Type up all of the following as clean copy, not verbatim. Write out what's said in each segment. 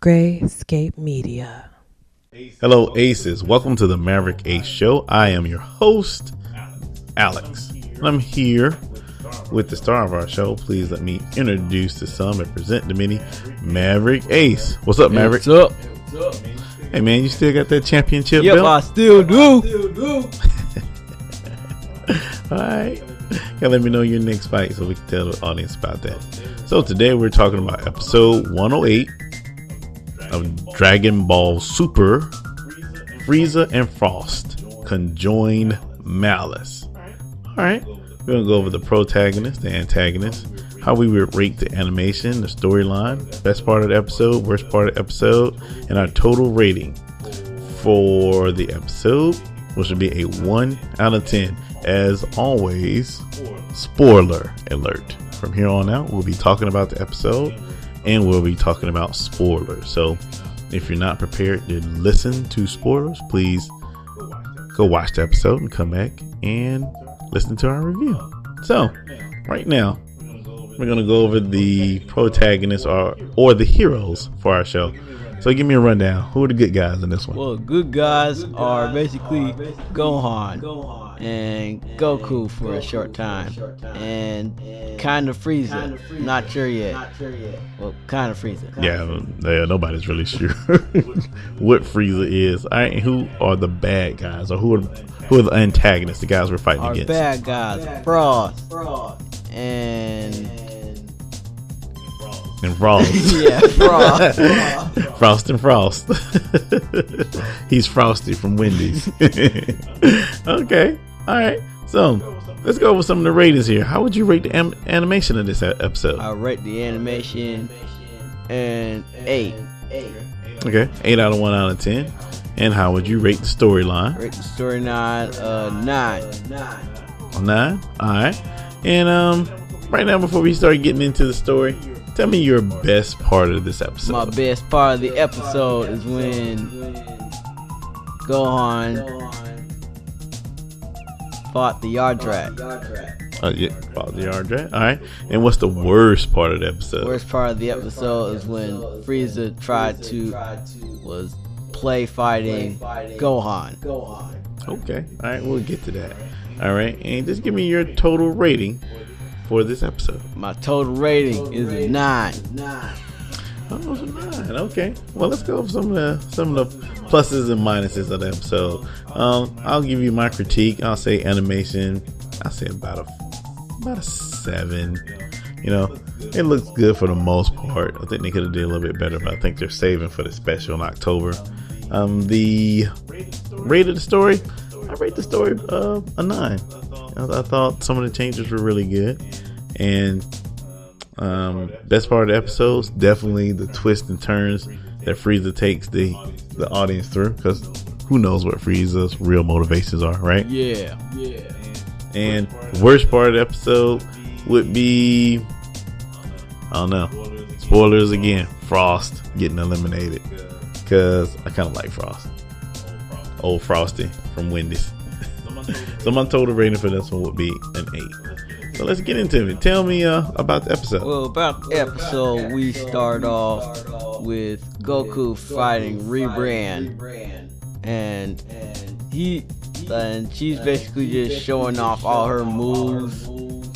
Grayscape Media. Hello, Aces. Welcome to the Maverick Ace Show. I am your host, Alex. And I'm here with the star of our show. Please let me introduce the some and present the many, Maverick Ace. What's up, Maverick? What's up? Hey, man, you still got that championship Yep, belt? I still do. All right. Gotta let me know your next fight so we can tell the audience about that. So today we're talking about episode 108 of Dragonball Super, Frieza and Frost, Conjoined Malice. All right. We're going to go over the protagonist, the antagonist, how we would rate the animation, the storyline, best part of the episode, worst part of the episode, and our total rating for the episode, which would be a 1 out of 10. As always, spoiler alert. From here on out, we'll be talking about the episode and we'll be talking about spoilers. So if you're not prepared to listen to spoilers, please go watch the episode and come back and listen to our review. So right now, we're going to go over the protagonists or the heroes for our show. So give me a rundown. Who are the good guys in this one? Well, good guys are basically Gohan and Goku for a short time, and kind of Frieza. Not sure yet. Well, kind of Frieza. Yeah, nobody's really sure what Frieza is. All right, and who are the bad guys, or who are the antagonists, the guys we're fighting Our against? bad guys, Frost and Frost. yeah, Frost. Frost and Frost. He's Frosty from Wendy's. Okay. All right. So let's go over some of the ratings here. How would you rate the animation of this episode? I rate the animation an 8. Okay. 8 out of 1 out of 10. And how would you rate the storyline? Rate the storyline 9. 9. All right. And right now, before we start getting into the story, tell me your best part of this episode. My best part of the episode is when Gohan fought the Yardrat. Yeah, fought the Yardrat. All right. And what's the worst part of the episode? Worst part of the episode is when Frieza tried to play fighting Gohan. Okay. All right. We'll get to that. All right. And just give me your total rating for this episode. My total rating is a 9. Oh, it's a 9. Okay. Well, let's go over some of the pluses and minuses of the episode. I'll give you my critique. I'll say animation. I'll say about a 7. You know, it looks good for the most part. I think they could have did a little bit better, but I think they're saving for the special in October. The rate of the story, I rate the story a 9. I thought some of the changes were really good, and best part of the episodes, definitely the twists and turns that Frieza takes the audience through, because who knows what Frieza's real motivations are, right? Yeah. And worst part of the episode would be, I don't know, spoilers again, Frost getting eliminated, because I kind of like Frost, old Frosty from Wendy's. So my total rating for this one would be an 8. So let's get into it. Tell me about the episode. Well, about the episode, we start off with Goku fighting Rebrand, and she's basically just showing off all her moves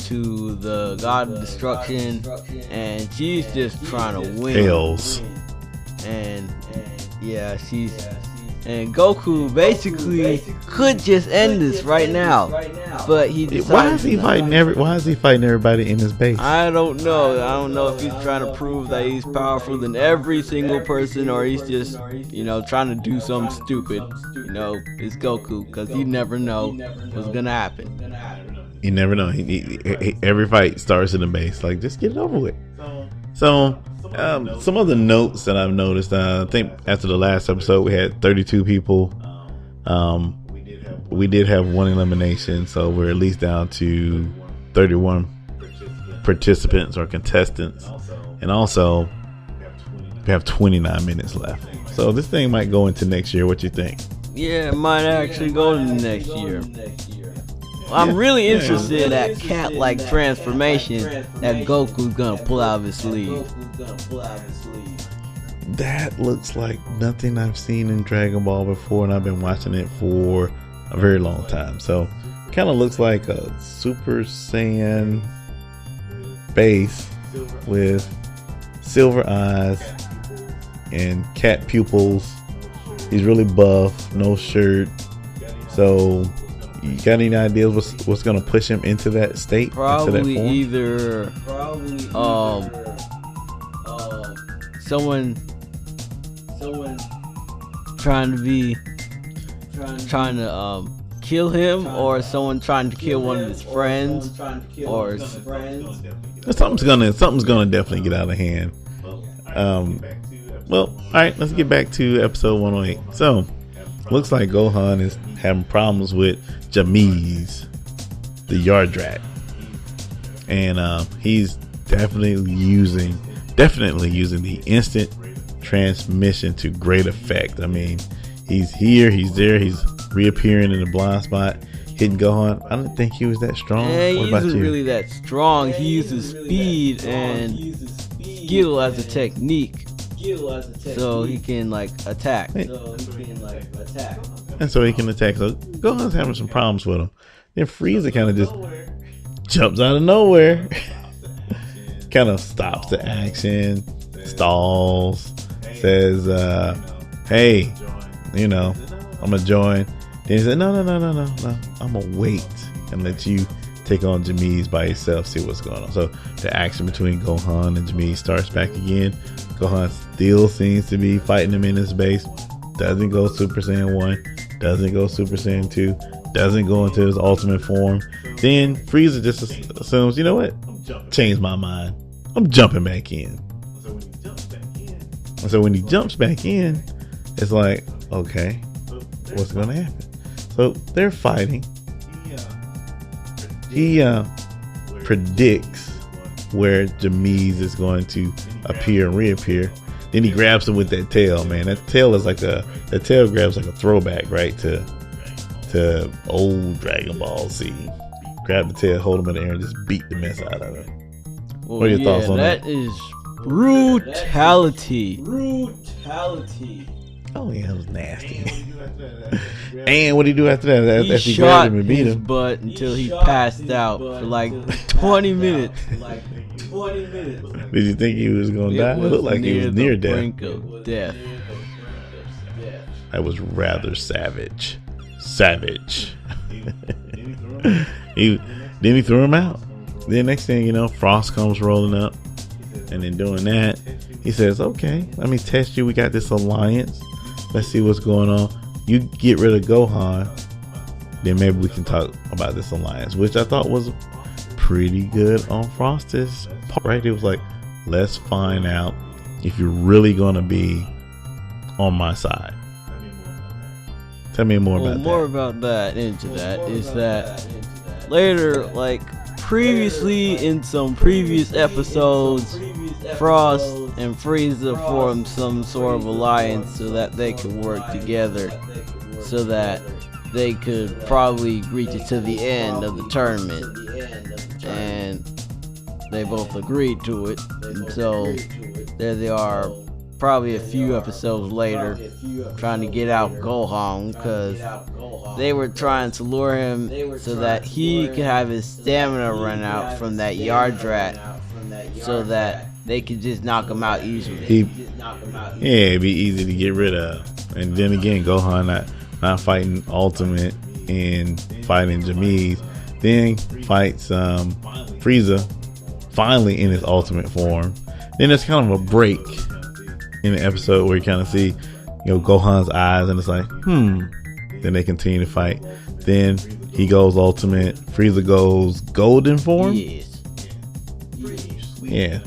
to the God of Destruction, and she's just trying to win. Tails. And yeah, and Goku basically could just end this right now, but he decided. Why is he fighting everybody in his base? I don't know. I don't know if he's trying to prove that he's powerful than every single person, or he's just, trying to do something stupid. It's Goku, because you never know what's gonna happen. You never know. He every fight starts in the base. Like, just get it over with. So, some of the notes that I've noticed, I think after the last episode we had 32 people. We did have 1 elimination, so we're at least down to 31 participants or contestants, and also we have 29 minutes left. So this thing might go into next year. What you think? Yeah, it might actually go to next year. I'm really interested in that cat-like transformation that Goku's gonna pull out of his sleeve. that looks like nothing I've seen in Dragon Ball before, and I've been watching it for a very long time. So kind of looks like a Super Saiyan base with silver eyes and cat pupils. He's really buff, no shirt. So you got any ideas what's gonna push him into that state? Probably either someone trying to kill him, or someone trying to kill one of his friends, or something's gonna definitely get out of hand. Well, all right, let's get back to episode 108. So looks like Gohan is having problems with Jamies, the Yardrat, and he's definitely using the instant transmission to great effect. I mean, he's here, he's there, he's reappearing in the blind spot, hitting Gohan. I don't think he was that strong. Yeah, what he about isn't you? really that strong. He uses speed and skill as a technique, so he can attack. And so he can attack. So Gohan's having some problems with him. Then Frieza kind of just jumps out of nowhere, kind of stops the action, stalls, says, "Hey, I'm gonna join." Then he said, "No. I'm gonna wait and let you take on Jamies by yourself. See what's going on." So the action between Gohan and Jamies starts back again. Gohan still seems to be fighting him in his base. Doesn't go Super Saiyan 1. Doesn't go Super Saiyan 2. Doesn't go into his ultimate form. Then Frieza just assumes, you know what? Changed my mind. I'm jumping back in. And so when he jumps back in, it's like, okay, what's going to happen? So they're fighting. He predicts where Jamies is going to appear and reappear. Then he grabs him with that tail, man. That tail grabs like a throwback, right, to old Dragon Ball Z. Grab the tail, hold him in the air, and just beat the mess out of him. Well, what are your thoughts on that? That is brutality. Oh yeah, that was nasty. And what did he do after that? He After he shot grabbed him and beat his him, butt until he passed out for like 20 minutes. did you think he was gonna die? It looked like he was near death. Brink of death. That was rather savage. Then he threw him out. Then next thing you know, Frost comes rolling up, and in doing that, he says, "Okay, let me test you. We got this alliance. Let's see what's going on. You get rid of Gohan, then maybe we can talk about this alliance," which I thought was pretty good on Frost's part. Right? It was like, let's find out if you're really gonna be on my side. Tell me more about that. More about that is that later, like previously in some previous episodes, Frost and Frieza formed some sort of alliance so that they could work together, so that they could probably reach it to the end of the tournament, and they both agreed to it. And so there they are, probably a few episodes later, trying to get out Gohan, because they were trying to lure him so that he could have his stamina run out from that Yardrat, so that they could just knock him out easily. It'd be easy to get rid of. And then again, Gohan not fighting Ultimate and fighting Jamies, then fights Frieza finally in his ultimate form. Then there's kind of a break in the episode where you kind of see, Gohan's eyes, and it's like, Then they continue to fight. Then he goes ultimate. Frieza goes golden form. Yes. Yeah,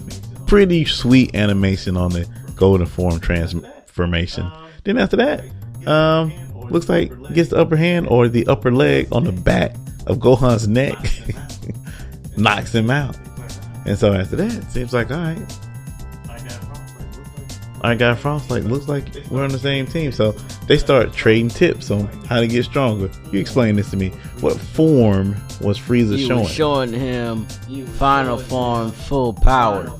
pretty sweet animation on the golden form transformation. Then after that, looks like he gets the upper hand or the upper leg on the back of Gohan's neck, knocks him out. And so after that, it seems like, all right, I got Frost. Like, looks like we're on the same team. So they start trading tips on how to get stronger. You explain this to me. What form was Frieza showing? He was showing him final form, full power.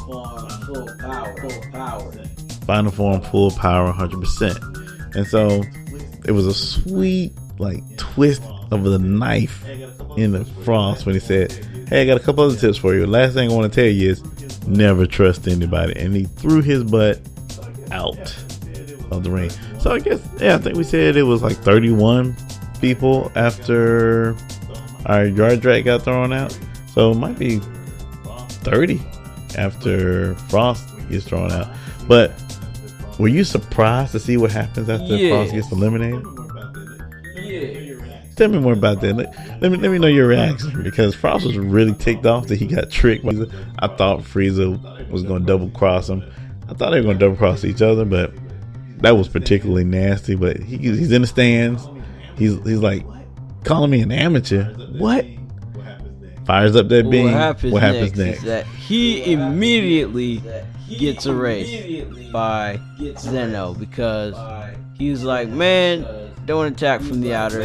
final form, full power, 100%. And so it was a sweet like twist of the knife in the Frost when he said, hey, I got a couple other tips for you. Last thing I want to tell you is never trust anybody. And he threw his butt out of the ring. So I guess, I think we said it was like 31 people after our yard drag got thrown out. So it might be 30 after Frost gets thrown out. But were you surprised to see what happens after Frost gets eliminated? Tell me more about that. Let me know your reaction, because Frost was really ticked off that he got tricked. I thought Frieza was going to double cross him. I thought they were going to double cross each other, but that was particularly nasty. But he's in the stands. He's like calling me an amateur. What? Fires up that beam. What happens next? Is that he immediately gets erased by Zeno, because he's like, man, don't attack from the outer,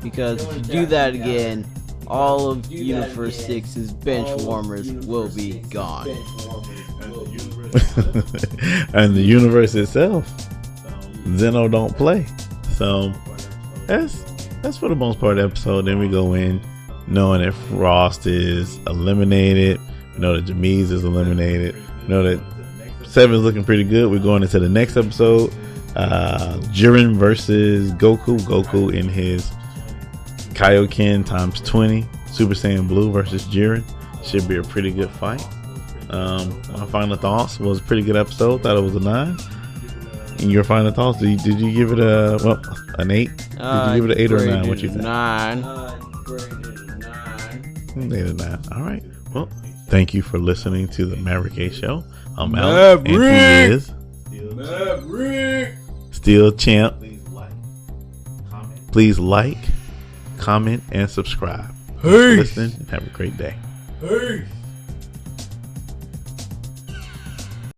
because if you do that again, all of Universe 6's bench warmers will be gone. And the universe itself, Zeno don't play. So that's for the most part of the episode. Then we go in knowing that Frost is eliminated, know that Jamise is eliminated, know that 7 is looking pretty good. We're going into the next episode. Jiren versus Goku. Goku in his Kaioken times 20 Super Saiyan Blue versus Jiren. Should be a pretty good fight. My final thoughts was a pretty good episode. Thought it was a 9. And your final thoughts? Did you give it an 8? Did you give it an 8 or a 9? What you think? 9. 8 or 9. All right. Well, thank you for listening to the Maverick A Show. I'm Alex, and he is Maverick. Still Champ. Please like, comment, and subscribe. Thanks for listening, and have a great day. Peace.